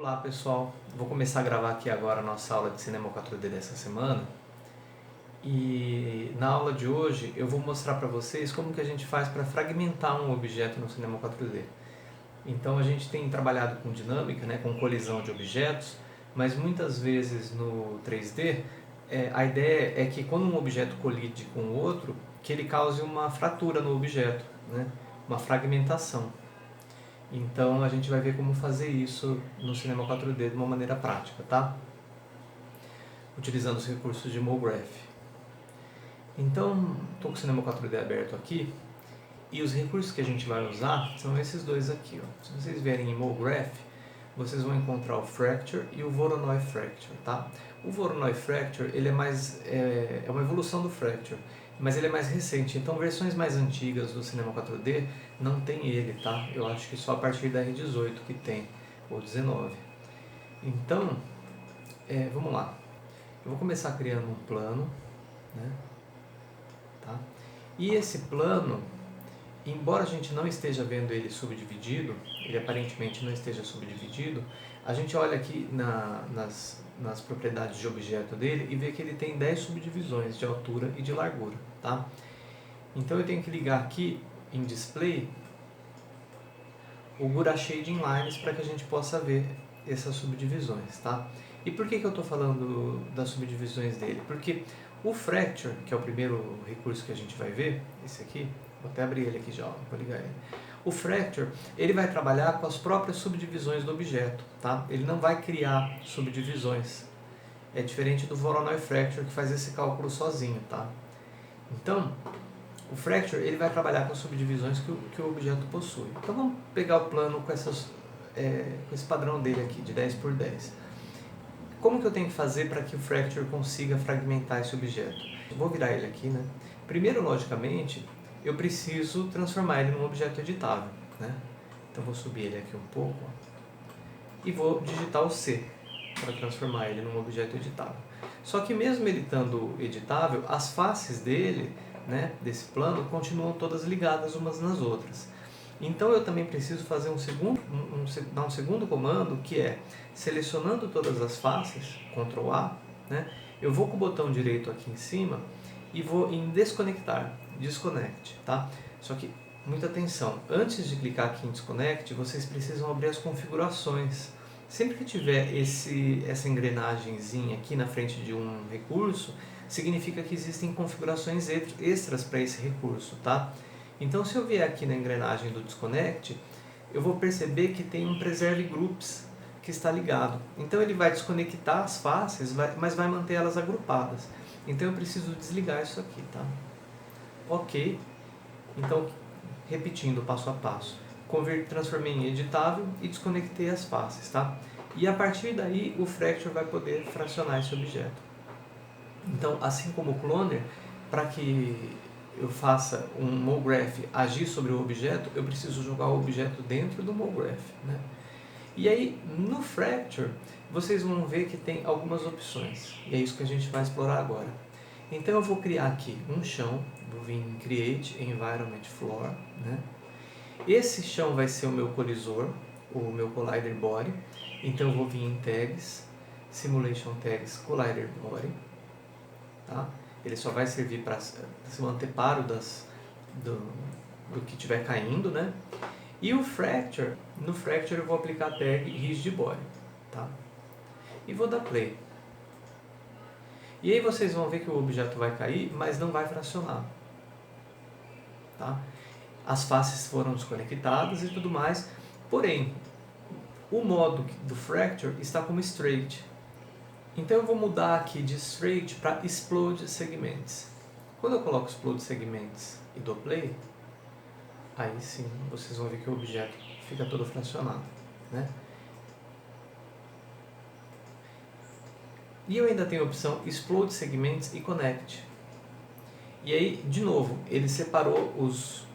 Olá pessoal, vou começar a gravar aqui agora a nossa aula de Cinema 4D dessa semana e na aula de hoje eu vou mostrar para vocês como que a gente faz para fragmentar um objeto no Cinema 4D. Então a gente tem trabalhado com dinâmica, com colisão de objetos, mas muitas vezes no 3D a ideia é que quando um objeto colide com o outro, que ele cause uma fratura no objeto, uma fragmentação. Então a gente vai ver como fazer isso no Cinema 4D de uma maneira prática, tá? Utilizando os recursos de MoGraph. Então, estou com o Cinema 4D aberto aqui e os recursos que a gente vai usar são esses dois aqui. Ó. Se vocês vierem em MoGraph, vocês vão encontrar o Fracture e o Voronoi Fracture, tá? O Voronoi Fracture ele é uma evolução do Fracture, mas ele é mais recente, então versões mais antigas do Cinema 4D não tem ele, tá? Eu acho que só a partir da R18 que tem, ou 19. Então, vamos lá. Eu vou começar criando um plano, tá? E esse plano, embora a gente não esteja vendo ele subdividido, ele aparentemente não esteja subdividido, a gente olha aqui nas propriedades de objeto dele e vê que ele tem 10 subdivisões de altura e de largura, tá? Então eu tenho que ligar aqui em Display o Gura Shading Lines para que a gente possa ver essas subdivisões, tá? E por que eu estou falando das subdivisões dele? Porque o Fracture, que é o primeiro recurso que a gente vai ver, esse aqui, vou até abrir ele aqui já, vou ligar ele. O Fracture, ele vai trabalhar com as próprias subdivisões do objeto, tá? Ele não vai criar subdivisões. É diferente do Voronoi Fracture, que faz esse cálculo sozinho, tá? Então, o Fracture, ele vai trabalhar com as subdivisões que o objeto possui. Então, vamos pegar o plano com esse padrão dele aqui, de 10 por 10. Como que eu tenho que fazer para que o Fracture consiga fragmentar esse objeto? Eu vou virar ele aqui, Primeiro, logicamente, eu preciso transformar ele num objeto editável, Então, vou subir ele aqui um pouco, e vou digitar o C para transformar ele num objeto editável. Só que mesmo ele estando editável, as faces dele, desse plano, continuam todas ligadas umas nas outras. Então eu também preciso fazer dar um segundo comando, que é, selecionando todas as faces, Ctrl A, eu vou com o botão direito aqui em cima e vou em desconectar, Disconnect, tá? Só que, muita atenção, antes de clicar aqui em Disconnect, vocês precisam abrir as configurações. Sempre que tiver essa engrenagemzinha aqui na frente de um recurso, significa que existem configurações extras para esse recurso, tá? Então, se eu vier aqui na engrenagem do Disconnect, eu vou perceber que tem um Preserve Groups que está ligado. Então, ele vai desconectar as faces, mas vai manter elas agrupadas. Então, eu preciso desligar isso aqui, tá? Ok. Então, repetindo passo a passo. Transformei em editável e desconectei as faces, tá? E a partir daí, o Fracture vai poder fracionar esse objeto. Então, assim como o Cloner, para que eu faça um MoGraph agir sobre o objeto, eu preciso jogar o objeto dentro do MoGraph, E aí, no Fracture, vocês vão ver que tem algumas opções, e é isso que a gente vai explorar agora. Então eu vou criar aqui um chão, vou vir em Create Environment Floor, Esse chão vai ser o meu colisor, o meu Collider Body, então eu vou vir em Tags, Simulation Tags Collider Body, tá? Ele só vai servir para ser um anteparo do que estiver caindo, E o Fracture, no Fracture eu vou aplicar a tag Rigid Body, tá? E vou dar Play. E aí vocês vão ver que o objeto vai cair, mas não vai fracionar, tá? As faces foram desconectadas e tudo mais, porém, o modo do Fracture está como Straight. Então eu vou mudar aqui de Straight para Explode Segments. Quando eu coloco Explode Segments e dou Play, aí sim vocês vão ver que o objeto fica todo fracionado, E eu ainda tenho a opção Explode Segments e Connect. E aí, de novo, ele separou os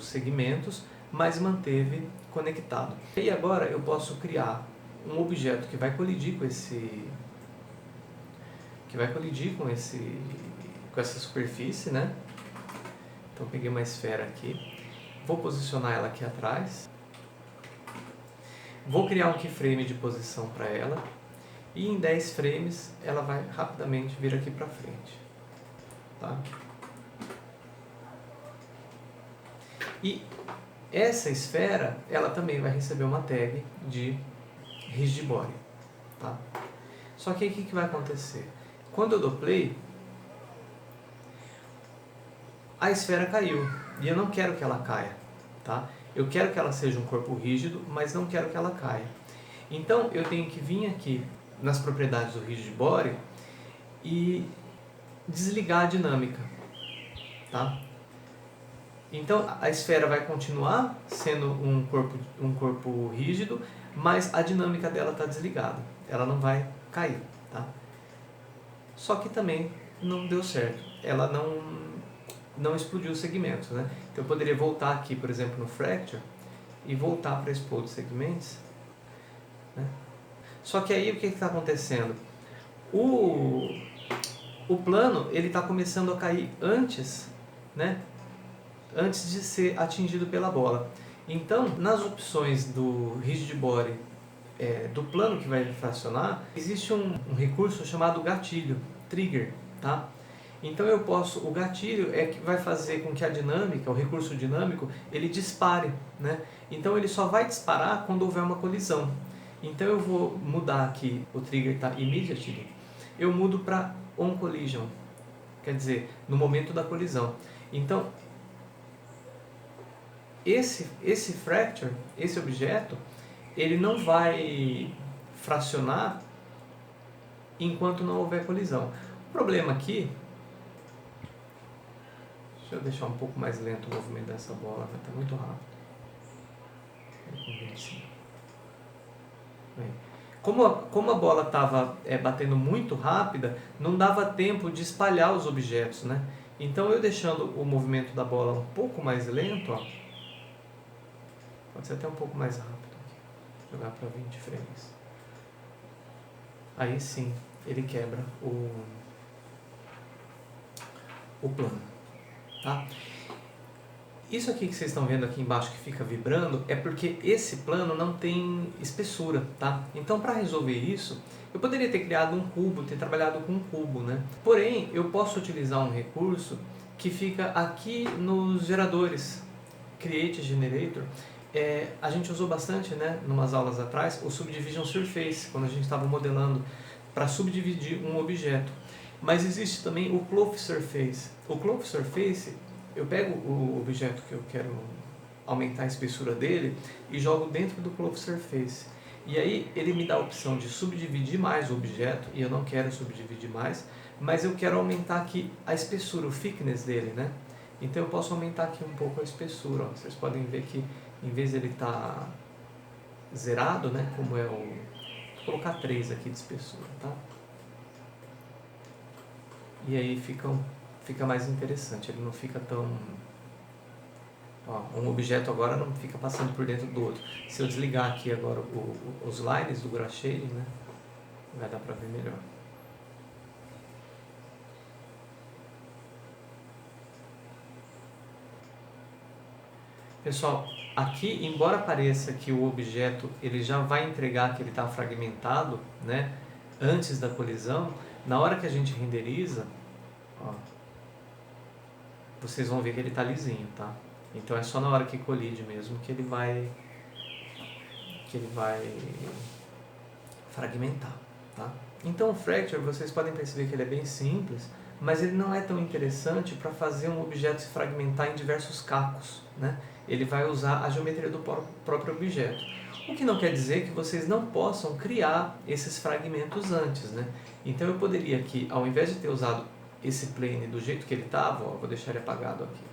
segmentos, mas manteve conectado. E agora eu posso criar um objeto que vai colidir com com essa superfície, Então peguei uma esfera aqui, vou posicionar ela aqui atrás. Vou criar um keyframe de posição para ela e em 10 frames ela vai rapidamente vir aqui para frente. Tá? E essa esfera, ela também vai receber uma tag de rigid body. Tá? Só que aí o que vai acontecer? Quando eu dou play, a esfera caiu e eu não quero que ela caia. Tá? Eu quero que ela seja um corpo rígido, mas não quero que ela caia. Então eu tenho que vir aqui nas propriedades do rigid body e desligar a dinâmica. Tá? Então a esfera vai continuar sendo um corpo rígido, mas a dinâmica dela está desligada. Ela não vai cair. Tá? Só que também não deu certo. Ela não explodiu os segmentos. Né? Então eu poderia voltar aqui, por exemplo, no Fracture e voltar para Explode Segments. Né? Só que aí o que está acontecendo? O plano está começando a cair antes, né? Antes de ser atingido pela bola. Então, nas opções do rigid body do plano que vai fracionar, existe um recurso chamado gatilho, trigger. Tá? Então o gatilho é que vai fazer com que a dinâmica, o recurso dinâmico, ele dispare. Né? Então ele só vai disparar quando houver uma colisão. Então eu vou mudar aqui, o trigger está immediately, eu mudo para on collision, quer dizer, no momento da colisão. Então esse fracture, esse objeto, ele não vai fracionar enquanto não houver colisão. O problema aqui, deixa eu deixar um pouco mais lento o movimento dessa bola, vai estar muito rápido. Como a bola estava batendo muito rápida, não dava tempo de espalhar os objetos, né? Então eu deixando o movimento da bola um pouco mais lento, ó, pode ser até um pouco mais rápido, jogar para 20 frames. Aí sim, ele quebra o plano. Tá? Isso aqui que vocês estão vendo aqui embaixo que fica vibrando é porque esse plano não tem espessura, tá? Então para resolver isso, eu poderia ter criado um cubo, ter trabalhado com um cubo, né? Porém, eu posso utilizar um recurso que fica aqui nos geradores, Create Generator. A gente usou bastante, né, numas aulas atrás, o Subdivision Surface, quando a gente estava modelando para subdividir um objeto. Mas existe também o Cloth Surface. O Cloth Surface, eu pego o objeto que eu quero aumentar a espessura dele e jogo dentro do Cloth Surface. E aí ele me dá a opção de subdividir mais o objeto, e eu não quero subdividir mais, mas eu quero aumentar aqui a espessura, o thickness dele, né? Então eu posso aumentar aqui um pouco a espessura. Ó. Vocês podem ver que em vez de ele estar zerado, né, como é vou colocar 3 aqui de espessura, tá? E aí fica mais interessante, ele não fica tão... Ó, um objeto agora não fica passando por dentro do outro. Se eu desligar aqui agora os lines do Brush Shading, né, vai dar para ver melhor. Pessoal, aqui, embora pareça que o objeto ele já vai entregar que ele está fragmentado, né, antes da colisão, na hora que a gente renderiza, ó, vocês vão ver que ele está lisinho, tá? Então é só na hora que colide mesmo que ele vai fragmentar, tá? Então o Fracture, vocês podem perceber que ele é bem simples, mas ele não é tão interessante para fazer um objeto se fragmentar em diversos cacos, né? Ele vai usar a geometria do próprio objeto. O que não quer dizer que vocês não possam criar esses fragmentos antes, né? Então eu poderia aqui, ao invés de ter usado esse plane do jeito que ele estava, vou deixar ele apagado aqui.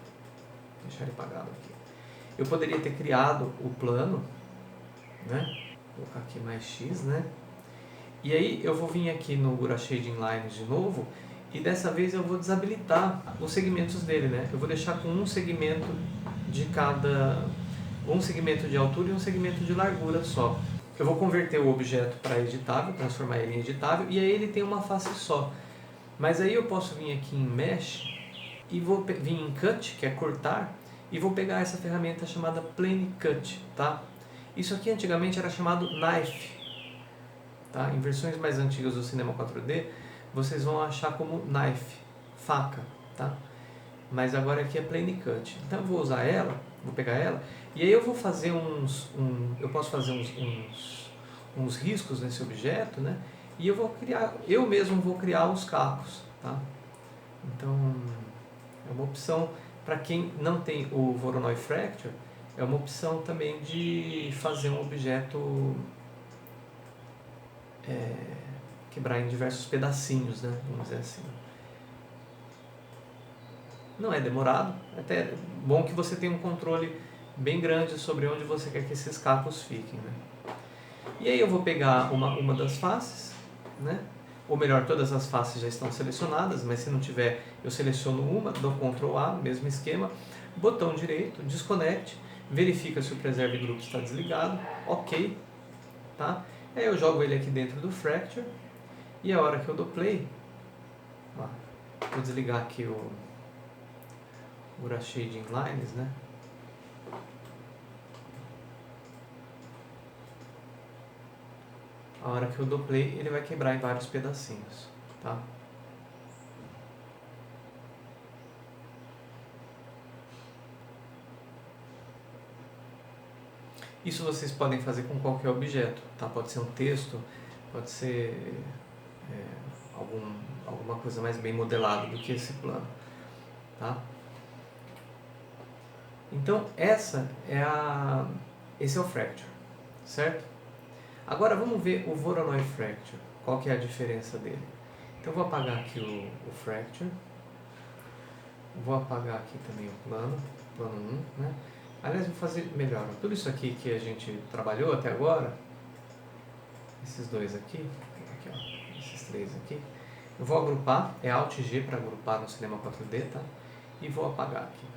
Eu poderia ter criado o plano, né? Vou colocar aqui mais X, né? E aí eu vou vir aqui no Brush Shading Lines de novo, e dessa vez eu vou desabilitar os segmentos dele, né? Eu vou deixar com um segmento de cada... um segmento de altura e um segmento de largura só. Eu vou converter o objeto para editável, transformar ele em editável, e aí ele tem uma face só. Mas aí eu posso vir aqui em Mesh e vou vir em Cut, que é cortar, e vou pegar essa ferramenta chamada Plane Cut, tá? Isso aqui antigamente era chamado knife. Tá? Em versões mais antigas do cinema 4D, vocês vão achar como knife, faca. Tá? Mas agora aqui é plane cut. Então eu vou usar ela, vou pegar ela, e aí eu vou fazer eu posso fazer uns riscos nesse objeto, né? E eu mesmo vou criar os cacos, tá? Então é uma opção para quem não tem o Voronoi Fracture, é uma opção também de fazer um objeto quebrar em diversos pedacinhos, né? Vamos dizer assim. Não é demorado, até é bom que você tenha um controle bem grande sobre onde você quer que esses cacos fiquem, né? E aí eu vou pegar uma das faces, né? Ou melhor, todas as faces já estão selecionadas, mas se não tiver, eu seleciono uma, dou Ctrl A, mesmo esquema, botão direito, desconecte, verifica se o Preserve Group está desligado, ok, tá? Aí eu jogo ele aqui dentro do Fracture, e a hora que eu dou play, ó, vou desligar aqui o Shading Lines, né? A hora que eu dou play, ele vai quebrar em vários pedacinhos, tá? Isso vocês podem fazer com qualquer objeto, tá? Pode ser um texto, pode ser alguma coisa mais bem modelada do que esse plano, tá? Então esse é o Fracture, certo? Agora vamos ver o Voronoi Fracture, qual que é a diferença dele. Então eu vou apagar aqui o Fracture, vou apagar aqui também o plano 1, né? Aliás, vou fazer melhor, tudo isso aqui que a gente trabalhou até agora, esses dois aqui ó, esses três aqui, eu vou agrupar, é Alt G para agrupar no Cinema 4D, tá? E vou apagar aqui.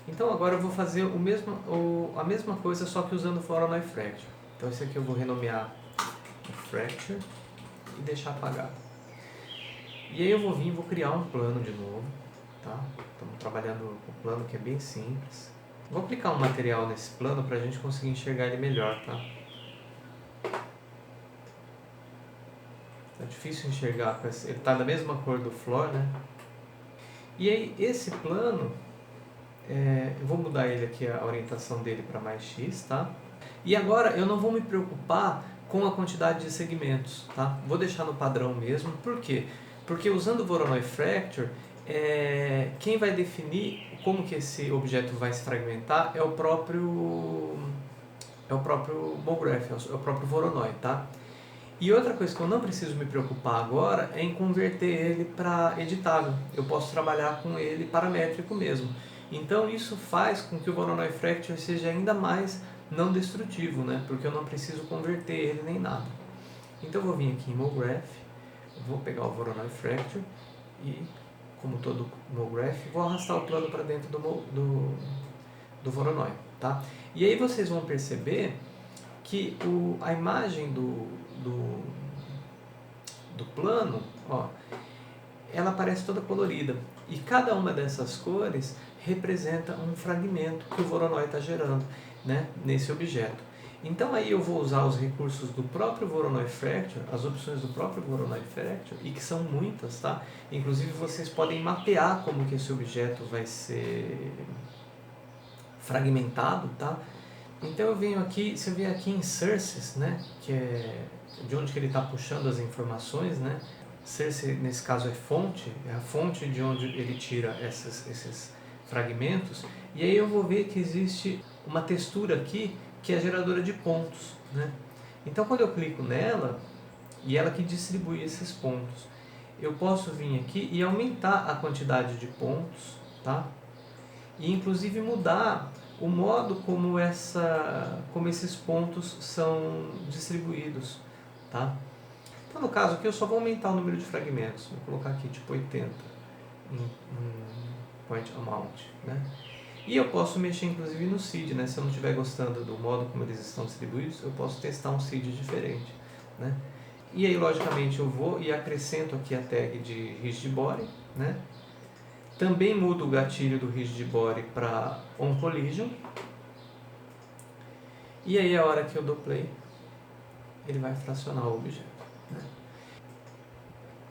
Então agora eu vou fazer a mesma coisa, só que usando o Voronoi Fracture. Então esse aqui eu vou renomear o Fracture e deixar apagado. E aí eu vou vir e vou criar um plano de novo, tá? Estamos trabalhando com um plano que é bem simples. Vou aplicar um material nesse plano para a gente conseguir enxergar ele melhor, tá? Tá difícil enxergar, ele está da mesma cor do floor, né? E aí esse plano, eu vou mudar ele aqui, a orientação dele para mais X, tá? E agora eu não vou me preocupar com a quantidade de segmentos, tá? Vou deixar no padrão mesmo, por quê? Porque usando o Voronoi Fracture, quem vai definir como que esse objeto vai se fragmentar é o próprio MoGraph, é o próprio Voronoi, tá? E outra coisa que eu não preciso me preocupar agora é em converter ele para editável. Eu posso trabalhar com ele paramétrico mesmo. Então isso faz com que o Voronoi Fracture seja ainda mais não destrutivo, né? Porque eu não preciso converter ele nem nada. Então eu vou vir aqui em MoGraph, vou pegar o Voronoi Fracture e, como todo MoGraph, vou arrastar o plano para dentro do Voronoi, tá? E aí vocês vão perceber que a imagem do plano, ó, ela aparece toda colorida. E cada uma dessas cores representa um fragmento que o Voronoi está gerando, né, nesse objeto. Então aí eu vou usar os recursos do próprio Voronoi Fracture, as opções do próprio Voronoi Fracture, e que são muitas, tá? Inclusive vocês podem mapear como que esse objeto vai ser fragmentado, tá? Então eu venho aqui, você vê aqui em Sources, né, que é de onde que ele está puxando as informações, né? Source nesse caso é fonte, é a fonte de onde ele tira esses fragmentos. E aí eu vou ver que existe uma textura aqui que é geradora de pontos, né? Então quando eu clico nela, e ela que distribui esses pontos, eu posso vir aqui e aumentar a quantidade de pontos, tá? E inclusive mudar o modo como esses pontos são distribuídos, tá? Então no caso aqui eu só vou aumentar o número de fragmentos, vou colocar aqui tipo 80 em point amount, né? E eu posso mexer inclusive no seed, né? Se eu não estiver gostando do modo como eles estão distribuídos, eu posso testar um seed diferente, né? E aí logicamente eu vou e acrescento aqui a tag de Rigid Body, né? Também mudo o gatilho do Rigid Body para On Collision. E aí a hora que eu dou play, ele vai fracionar o objeto, né?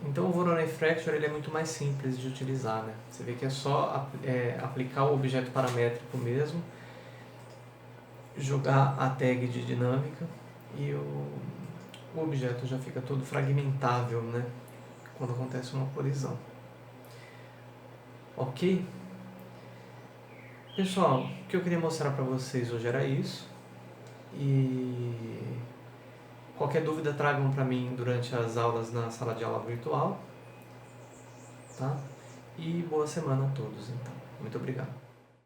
Então o Voronoi Fracture ele é muito mais simples de utilizar, né? Você vê que é só aplicar o objeto paramétrico mesmo, jogar a tag de dinâmica e o objeto já fica todo fragmentável, né? Quando acontece uma colisão. Ok? Pessoal, o que eu queria mostrar para vocês hoje era isso. E qualquer dúvida tragam para mim durante as aulas na sala de aula virtual. Tá? E boa semana a todos, então. Muito obrigado.